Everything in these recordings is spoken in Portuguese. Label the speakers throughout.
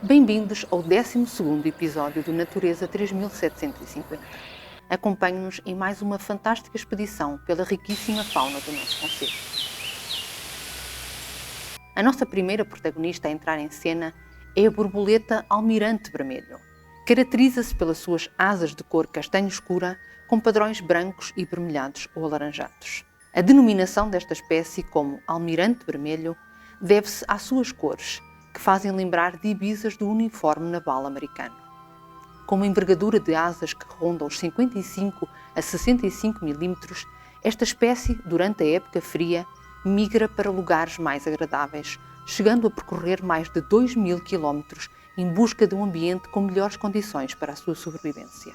Speaker 1: Bem-vindos ao 12º episódio do Natureza 3750. Acompanhe-nos em mais uma fantástica expedição pela riquíssima fauna do nosso concelho. A nossa primeira protagonista a entrar em cena é a borboleta almirante vermelho. Caracteriza-se pelas suas asas de cor castanho escura com padrões brancos e vermelhados ou alaranjados. A denominação desta espécie como almirante vermelho deve-se às suas cores, que fazem lembrar divisas do uniforme naval americano. Com uma envergadura de asas que ronda os 55 a 65 mm, esta espécie, durante a época fria, migra para lugares mais agradáveis, chegando a percorrer mais de 2.000 km em busca de um ambiente com melhores condições para a sua sobrevivência.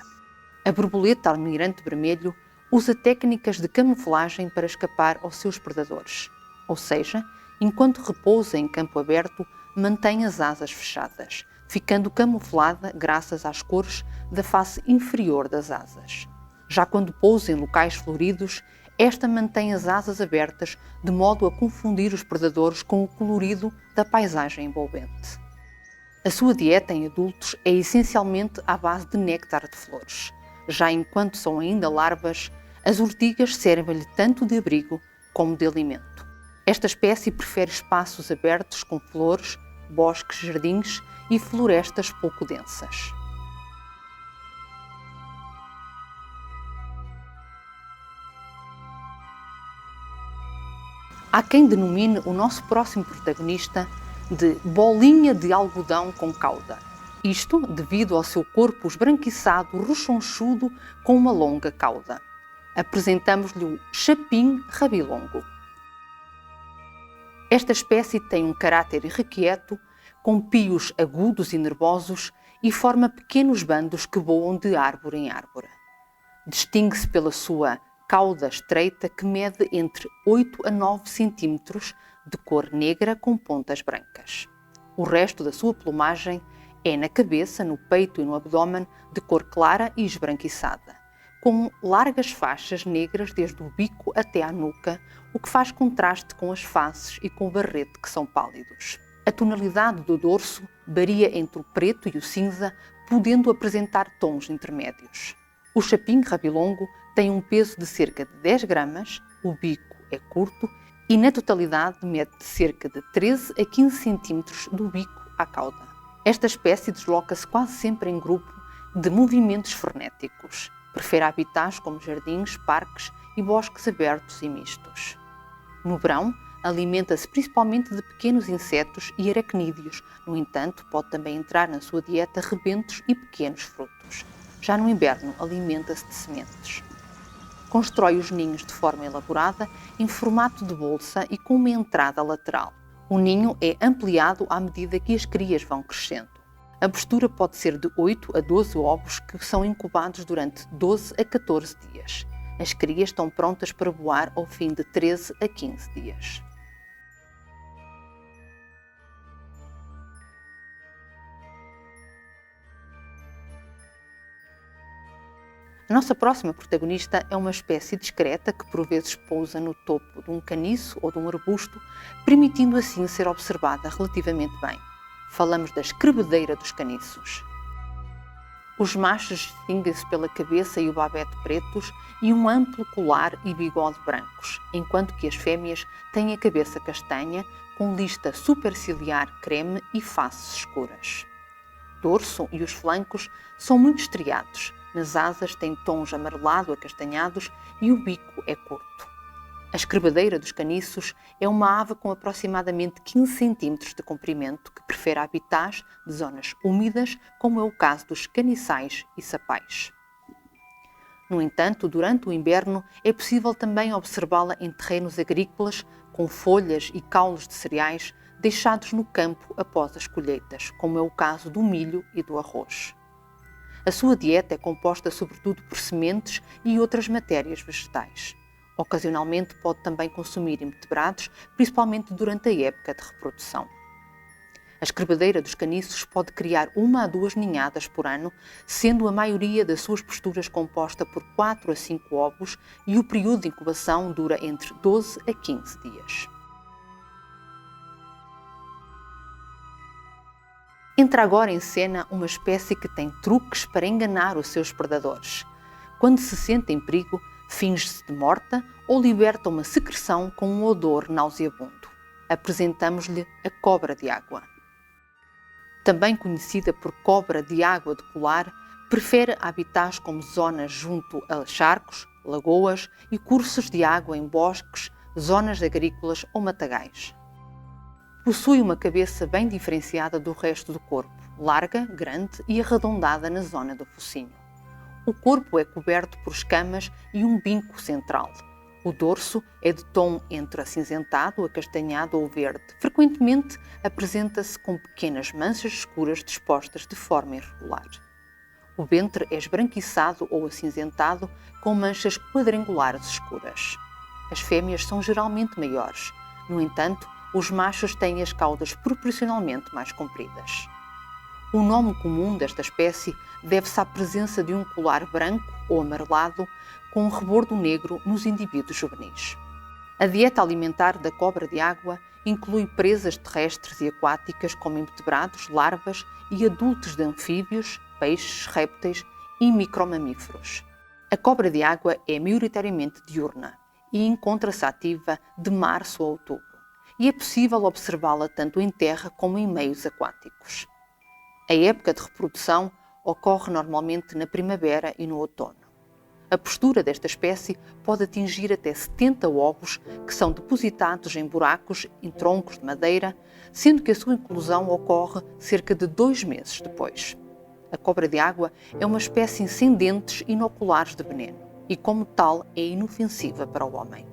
Speaker 1: A borboleta almirante vermelho usa técnicas de camuflagem para escapar aos seus predadores, ou seja, enquanto repousa em campo aberto, mantém as asas fechadas, ficando camuflada graças às cores da face inferior das asas. Já quando pousa em locais floridos, esta mantém as asas abertas de modo a confundir os predadores com o colorido da paisagem envolvente. A sua dieta em adultos é essencialmente à base de néctar de flores. Já enquanto são ainda larvas, as urtigas servem-lhe tanto de abrigo como de alimento. Esta espécie prefere espaços abertos com flores, bosques, jardins e florestas pouco densas. Há quem denomine o nosso próximo protagonista de bolinha de algodão com cauda. Isto devido ao seu corpo esbranquiçado, rechonchudo, com uma longa cauda. Apresentamos-lhe o chapim rabilongo. Esta espécie tem um caráter irrequieto, com pios agudos e nervosos e forma pequenos bandos que voam de árvore em árvore. Distingue-se pela sua cauda estreita que mede entre 8 a 9 cm, de cor negra com pontas brancas. O resto da sua plumagem é na cabeça, no peito e no abdômen de cor clara e esbranquiçada, com largas faixas negras desde o bico até à nuca, o que faz contraste com as faces e com o barrete, que são pálidos. A tonalidade do dorso varia entre o preto e o cinza, podendo apresentar tons intermédios. O chapim rabilongo tem um peso de cerca de 10 gramas, o bico é curto e na totalidade mede cerca de 13 a 15 cm do bico à cauda. Esta espécie desloca-se quase sempre em grupo de movimentos frenéticos. Prefere habitats como jardins, parques e bosques abertos e mistos. No verão, alimenta-se principalmente de pequenos insetos e aracnídeos. No entanto, pode também entrar na sua dieta rebentos e pequenos frutos. Já no inverno, alimenta-se de sementes. Constrói os ninhos de forma elaborada, em formato de bolsa e com uma entrada lateral. O ninho é ampliado à medida que as crias vão crescendo. A postura pode ser de 8 a 12 ovos que são incubados durante 12 a 14 dias. As crias estão prontas para voar ao fim de 13 a 15 dias. A nossa próxima protagonista é uma espécie discreta que por vezes pousa no topo de um caniço ou de um arbusto, permitindo assim ser observada relativamente bem. Falamos da escrevedeira dos caniços. Os machos distinguem-se pela cabeça e o babete pretos e um amplo colar e bigode brancos, enquanto que as fêmeas têm a cabeça castanha, com lista superciliar creme e faces escuras. O dorso e os flancos são muito estriados, nas asas têm tons amarelado-acastanhados e o bico é curto. A escrevedeira dos caniços é uma ave com aproximadamente 15 cm de comprimento que prefere habitats de zonas úmidas, como é o caso dos caniçais e sapais. No entanto, durante o inverno é possível também observá-la em terrenos agrícolas com folhas e caules de cereais deixados no campo após as colheitas, como é o caso do milho e do arroz. A sua dieta é composta sobretudo por sementes e outras matérias vegetais. Ocasionalmente pode também consumir invertebrados, principalmente durante a época de reprodução. A escrevedeira dos caniços pode criar 1 a 2 ninhadas por ano, sendo a maioria das suas posturas composta por 4 a 5 ovos e o período de incubação dura entre 12 a 15 dias. Entra agora em cena uma espécie que tem truques para enganar os seus predadores. Quando se sente em perigo, finge-se de morta ou liberta uma secreção com um odor nauseabundo. Apresentamos-lhe a cobra de água. Também conhecida por cobra de água de colar, prefere habitats como zonas junto a charcos, lagoas e cursos de água em bosques, zonas agrícolas ou matagais. Possui uma cabeça bem diferenciada do resto do corpo, larga, grande e arredondada na zona do focinho. O corpo é coberto por escamas e um binco central. O dorso é de tom entre acinzentado, acastanhado ou verde. Frequentemente apresenta-se com pequenas manchas escuras dispostas de forma irregular. O ventre é esbranquiçado ou acinzentado, com manchas quadrangulares escuras. As fêmeas são geralmente maiores. No entanto, os machos têm as caudas proporcionalmente mais compridas. O nome comum desta espécie deve-se à presença de um colar branco ou amarelado com um rebordo negro nos indivíduos juvenis. A dieta alimentar da cobra de água inclui presas terrestres e aquáticas como invertebrados, larvas e adultos de anfíbios, peixes, répteis e micromamíferos. A cobra de água é maioritariamente diurna e encontra-se ativa de março a outubro, e é possível observá-la tanto em terra como em meios aquáticos. A época de reprodução ocorre normalmente na primavera e no outono. A postura desta espécie pode atingir até 70 ovos que são depositados em buracos em troncos de madeira, sendo que a sua inclusão ocorre cerca de 2 meses depois. A cobra de água é uma espécie sem dentes inoculares de veneno e, como tal, é inofensiva para o homem.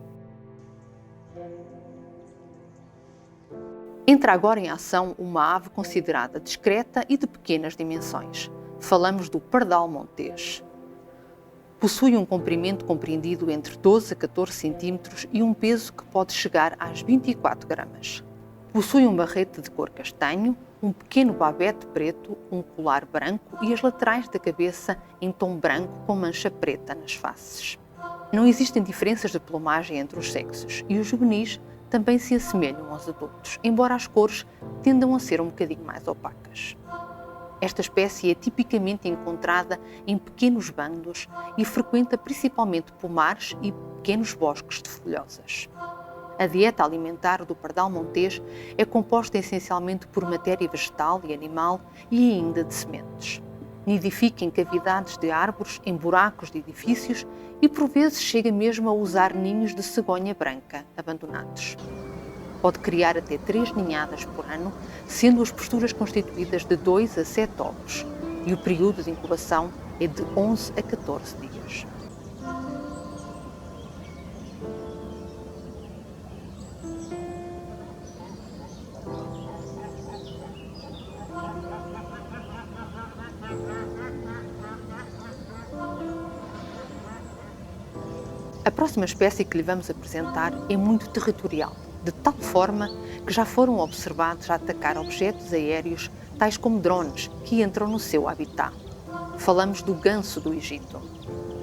Speaker 1: Entra agora em ação uma ave considerada discreta e de pequenas dimensões. Falamos do pardal montês. Possui um comprimento compreendido entre 12 a 14 cm e um peso que pode chegar às 24 gramas. Possui um barrete de cor castanho, um pequeno babete preto, um colar branco e as laterais da cabeça em tom branco com mancha preta nas faces. Não existem diferenças de plumagem entre os sexos e os juvenis também se assemelham aos adultos, embora as cores tendam a ser um bocadinho mais opacas. Esta espécie é tipicamente encontrada em pequenos bandos e frequenta principalmente pomares e pequenos bosques de folhosas. A dieta alimentar do pardal montês é composta essencialmente por matéria vegetal e animal e ainda de sementes. Nidifica em cavidades de árvores, em buracos de edifícios e por vezes chega mesmo a usar ninhos de cegonha branca abandonados. Pode criar até 3 ninhadas por ano, sendo as posturas constituídas de 2 a 7 ovos, e o período de incubação é de 11 a 14 dias. A próxima espécie que lhe vamos apresentar é muito territorial, de tal forma que já foram observados a atacar objetos aéreos, tais como drones, que entram no seu habitat. Falamos do ganso do Egito.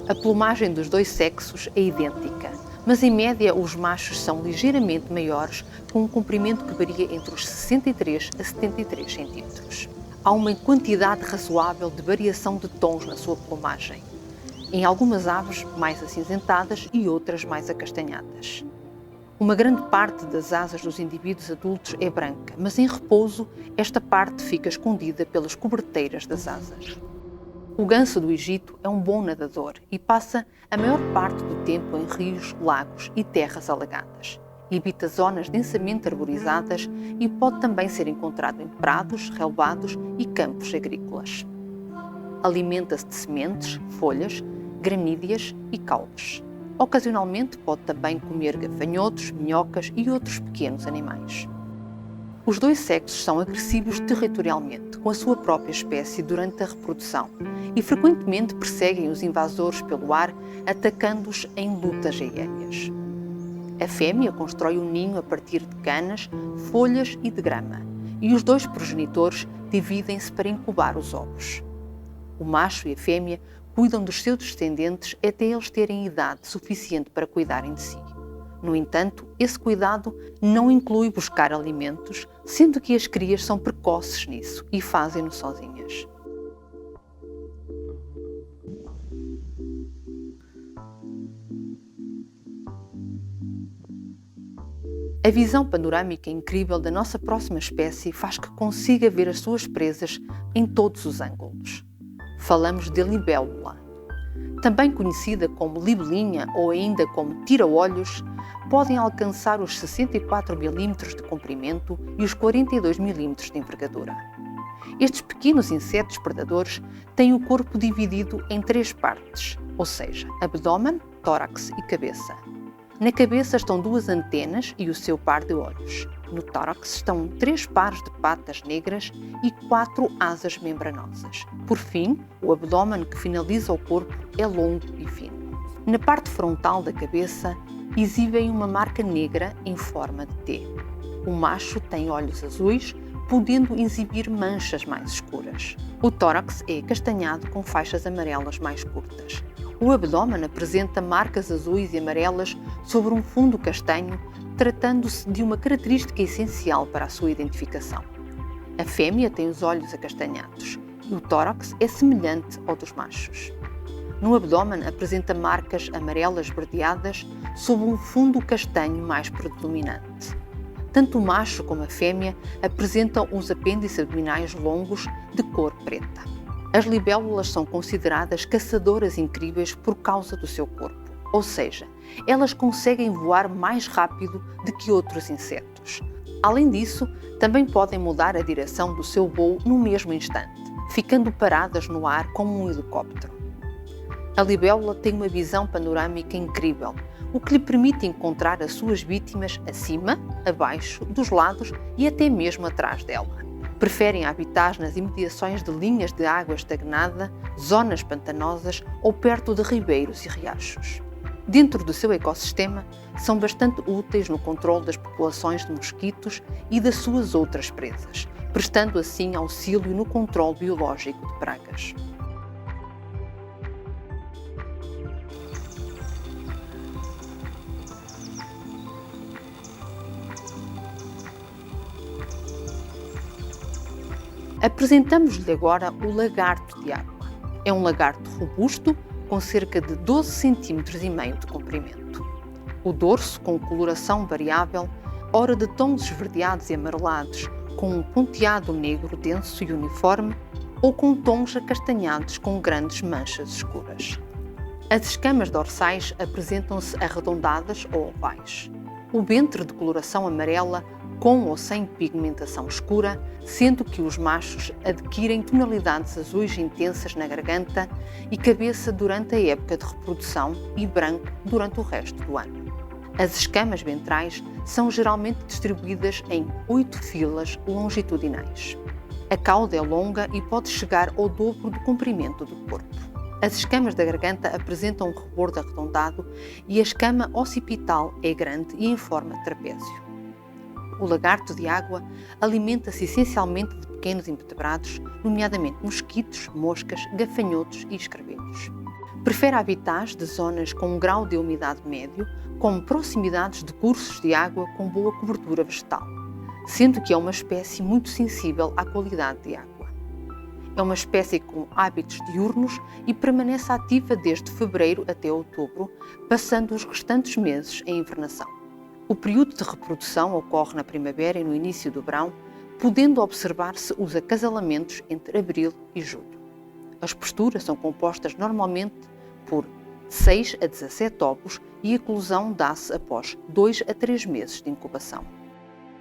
Speaker 1: A plumagem dos 2 sexos é idêntica, mas em média os machos são ligeiramente maiores, com um comprimento que varia entre os 63 a 73 centímetros. Há uma quantidade razoável de variação de tons na sua plumagem. Em algumas aves mais acinzentadas e outras mais acastanhadas. Uma grande parte das asas dos indivíduos adultos é branca, mas em repouso esta parte fica escondida pelas coberteiras das asas. O ganso do Egito é um bom nadador e passa a maior parte do tempo em rios, lagos e terras alagadas. Evita zonas densamente arborizadas e pode também ser encontrado em prados, relevados e campos agrícolas. Alimenta-se de sementes, folhas, granídeas e caules. Ocasionalmente pode também comer gafanhotos, minhocas e outros pequenos animais. Os 2 sexos são agressivos territorialmente com a sua própria espécie durante a reprodução e frequentemente perseguem os invasores pelo ar, atacando-os em lutas aéreas. A fêmea constrói um ninho a partir de canas, folhas e de grama, e os 2 progenitores dividem-se para incubar os ovos. O macho e a fêmea cuidam dos seus descendentes até eles terem idade suficiente para cuidarem de si. No entanto, esse cuidado não inclui buscar alimentos, sendo que as crias são precoces nisso e fazem-no sozinhas. A visão panorâmica incrível da nossa próxima espécie faz que consiga ver as suas presas em todos os ângulos. Falamos de libélula. Também conhecida como libelinha ou ainda como tira-olhos, podem alcançar os 64 mm de comprimento e os 42 mm de envergadura. Estes pequenos insetos predadores têm o corpo dividido em 3 partes, ou seja, abdômen, tórax e cabeça. Na cabeça estão 2 antenas e o seu par de olhos. No tórax estão 3 pares de patas negras e 4 asas membranosas. Por fim, o abdômen que finaliza o corpo é longo e fino. Na parte frontal da cabeça exibem uma marca negra em forma de T. O macho tem olhos azuis, podendo exibir manchas mais escuras. O tórax é acastanhado com faixas amarelas mais curtas. O abdômen apresenta marcas azuis e amarelas sobre um fundo castanho, tratando-se de uma característica essencial para a sua identificação. A fêmea tem os olhos acastanhados e o tórax é semelhante ao dos machos. No abdômen apresenta marcas amarelas verdeadas sob um fundo castanho mais predominante. Tanto o macho como a fêmea apresentam os apêndices abdominais longos de cor preta. As libélulas são consideradas caçadoras incríveis por causa do seu corpo, ou seja, elas conseguem voar mais rápido do que outros insetos. Além disso, também podem mudar a direção do seu voo no mesmo instante, ficando paradas no ar como um helicóptero. A libélula tem uma visão panorâmica incrível, o que lhe permite encontrar as suas vítimas acima, abaixo, dos lados e até mesmo atrás dela. Preferem habitats nas imediações de linhas de água estagnada, zonas pantanosas ou perto de ribeiros e riachos. Dentro do seu ecossistema, são bastante úteis no controle das populações de mosquitos e das suas outras presas, prestando assim auxílio no controle biológico de pragas. Apresentamos-lhe agora o lagarto de água. É um lagarto robusto, com cerca de 12,5 cm de comprimento. O dorso, com coloração variável, ora de tons esverdeados e amarelados, com um ponteado negro denso e uniforme, ou com tons acastanhados com grandes manchas escuras. As escamas dorsais apresentam-se arredondadas ou ovais. O ventre de coloração amarela, com ou sem pigmentação escura, sendo que os machos adquirem tonalidades azuis intensas na garganta e cabeça durante a época de reprodução e branco durante o resto do ano. As escamas ventrais são geralmente distribuídas em 8 filas longitudinais. A cauda é longa e pode chegar ao dobro do comprimento do corpo. As escamas da garganta apresentam um rebordo arredondado e a escama occipital é grande e em forma de trapézio. O lagarto de água alimenta-se essencialmente de pequenos invertebrados, nomeadamente mosquitos, moscas, gafanhotos e escaravelhos. Prefere habitats de zonas com um grau de umidade médio, como proximidades de cursos de água com boa cobertura vegetal, sendo que é uma espécie muito sensível à qualidade de água. É uma espécie com hábitos diurnos e permanece ativa desde fevereiro até outubro, passando os restantes meses em hibernação. O período de reprodução ocorre na primavera e no início do verão, podendo observar-se os acasalamentos entre abril e julho. As posturas são compostas normalmente por 6 a 17 ovos e a eclosão dá-se após 2 a 3 meses de incubação.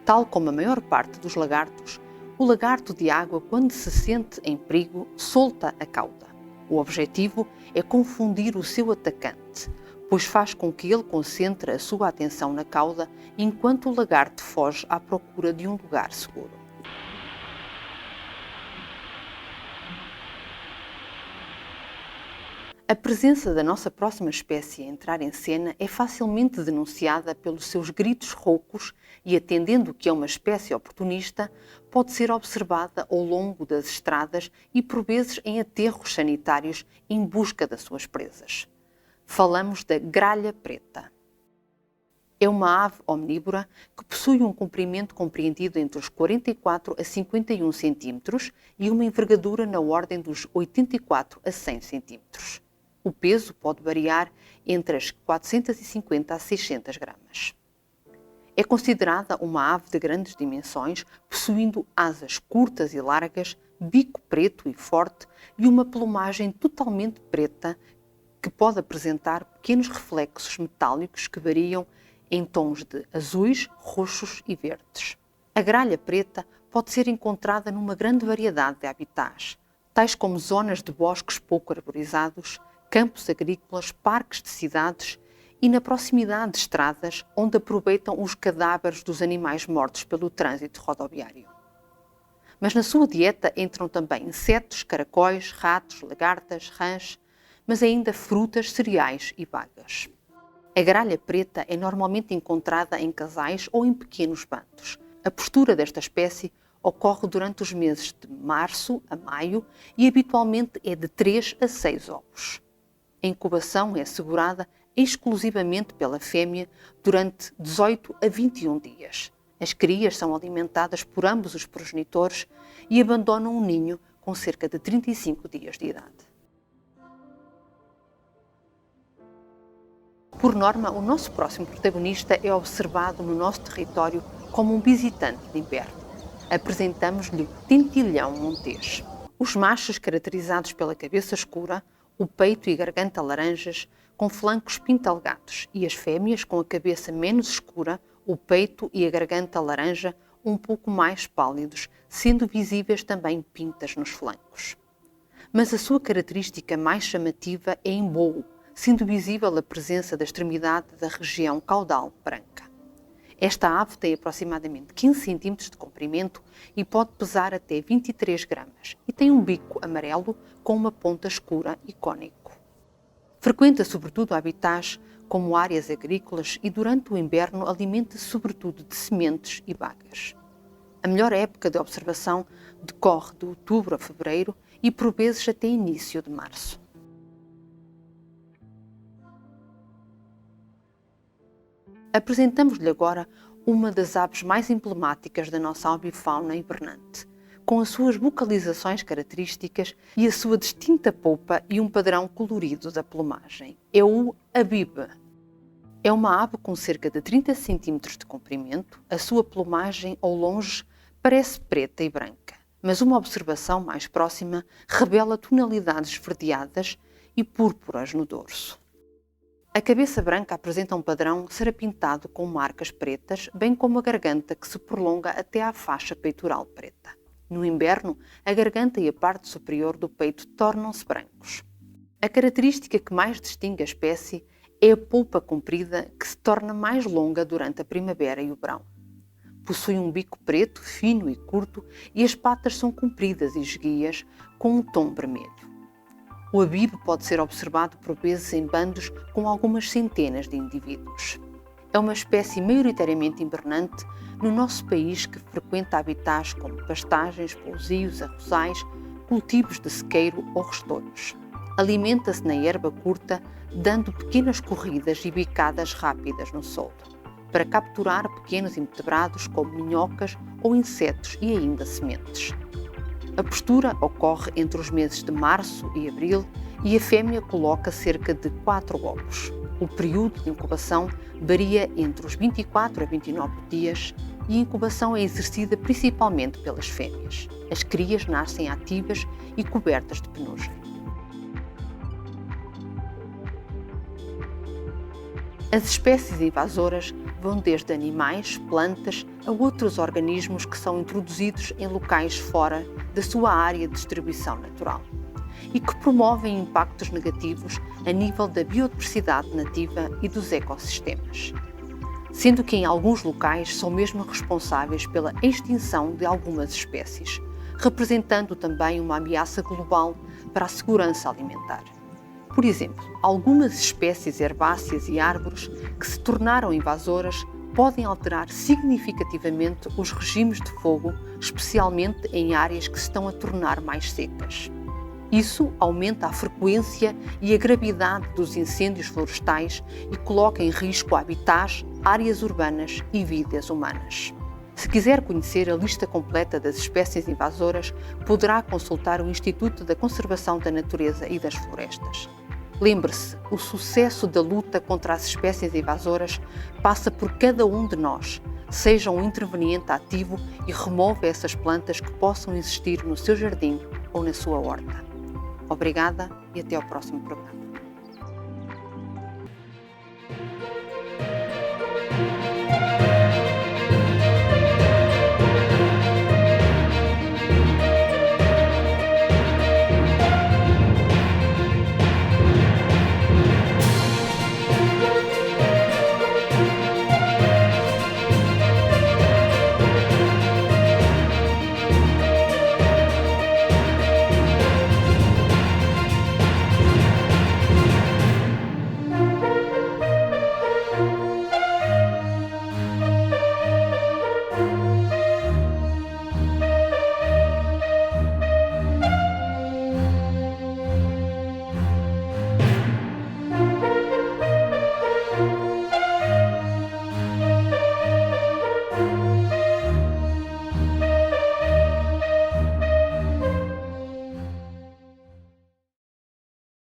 Speaker 1: Tal como a maior parte dos lagartos, o lagarto de água, quando se sente em perigo, solta a cauda. O objetivo é confundir o seu atacante, pois faz com que ele concentre a sua atenção na cauda enquanto o lagarto foge à procura de um lugar seguro. A presença da nossa próxima espécie a entrar em cena é facilmente denunciada pelos seus gritos roucos e, atendendo que é uma espécie oportunista, pode ser observada ao longo das estradas e por vezes em aterros sanitários em busca das suas presas. Falamos da gralha preta. É uma ave omnívora que possui um comprimento compreendido entre os 44 a 51 cm e uma envergadura na ordem dos 84 a 100 cm. O peso pode variar entre as 450 a 600 gramas. É considerada uma ave de grandes dimensões, possuindo asas curtas e largas, bico preto e forte e uma plumagem totalmente preta que pode apresentar pequenos reflexos metálicos que variam em tons de azuis, roxos e verdes. A gralha preta pode ser encontrada numa grande variedade de habitats, tais como zonas de bosques pouco arborizados, campos agrícolas, parques de cidades e na proximidade de estradas onde aproveitam os cadáveres dos animais mortos pelo trânsito rodoviário. Mas na sua dieta entram também insetos, caracóis, ratos, lagartas, rãs, mas ainda frutas, cereais e bagas. A gralha preta é normalmente encontrada em casais ou em pequenos bandos. A postura desta espécie ocorre durante os meses de março a maio e habitualmente é de 3 a 6 ovos. A incubação é assegurada exclusivamente pela fêmea durante 18 a 21 dias. As crias são alimentadas por ambos os progenitores e abandonam o ninho com cerca de 35 dias de idade. Por norma, o nosso próximo protagonista é observado no nosso território como um visitante de inverno. Apresentamos-lhe o tentilhão montês. Os machos caracterizados pela cabeça escura, o peito e garganta laranjas, com flancos pintalgados, e as fêmeas com a cabeça menos escura, o peito e a garganta laranja um pouco mais pálidos, sendo visíveis também pintas nos flancos. Mas a sua característica mais chamativa é em voo, sendo visível a presença da extremidade da região caudal branca. Esta ave tem aproximadamente 15 cm de comprimento e pode pesar até 23 gramas e tem um bico amarelo com uma ponta escura e cônico. Frequenta sobretudo habitats como áreas agrícolas e durante o inverno alimenta-se sobretudo de sementes e bagas. A melhor época de observação decorre de outubro a fevereiro e por vezes até início de março. Apresentamos-lhe agora uma das aves mais emblemáticas da nossa avifauna hibernante, com as suas vocalizações características e a sua distinta polpa e um padrão colorido da plumagem. É o abibe. É uma ave com cerca de 30 cm de comprimento, a sua plumagem ao longe parece preta e branca, mas uma observação mais próxima revela tonalidades esverdeadas e púrpuras no dorso. A cabeça branca apresenta um padrão serapintado com marcas pretas, bem como a garganta que se prolonga até à faixa peitoral preta. No inverno, a garganta e a parte superior do peito tornam-se brancos. A característica que mais distingue a espécie é a polpa comprida que se torna mais longa durante a primavera e o verão. Possui um bico preto, fino e curto e as patas são compridas e esguias com um tom vermelho. O abibe pode ser observado por vezes em bandos com algumas centenas de indivíduos. É uma espécie maioritariamente hibernante no nosso país que frequenta habitats como pastagens, pousios, arrozais, cultivos de sequeiro ou restolhos. Alimenta-se na erva curta, dando pequenas corridas e bicadas rápidas no soldo, para capturar pequenos invertebrados como minhocas ou insetos e ainda sementes. A postura ocorre entre os meses de março e abril e a fêmea coloca cerca de 4 ovos. O período de incubação varia entre os 24 a 29 dias e a incubação é exercida principalmente pelas fêmeas. As crias nascem ativas e cobertas de penugem. As espécies invasoras vão desde animais, plantas, a outros organismos que são introduzidos em locais fora da sua área de distribuição natural e que promovem impactos negativos a nível da biodiversidade nativa e dos ecossistemas, sendo que em alguns locais são mesmo responsáveis pela extinção de algumas espécies, representando também uma ameaça global para a segurança alimentar. Por exemplo, algumas espécies herbáceas e árvores que se tornaram invasoras podem alterar significativamente os regimes de fogo, especialmente em áreas que se estão a tornar mais secas. Isso aumenta a frequência e a gravidade dos incêndios florestais e coloca em risco habitats, áreas urbanas e vidas humanas. Se quiser conhecer a lista completa das espécies invasoras, poderá consultar o Instituto da Conservação da Natureza e das Florestas. Lembre-se, o sucesso da luta contra as espécies invasoras passa por cada um de nós. Seja um interveniente ativo e remova essas plantas que possam existir no seu jardim ou na sua horta. Obrigada e até ao próximo programa.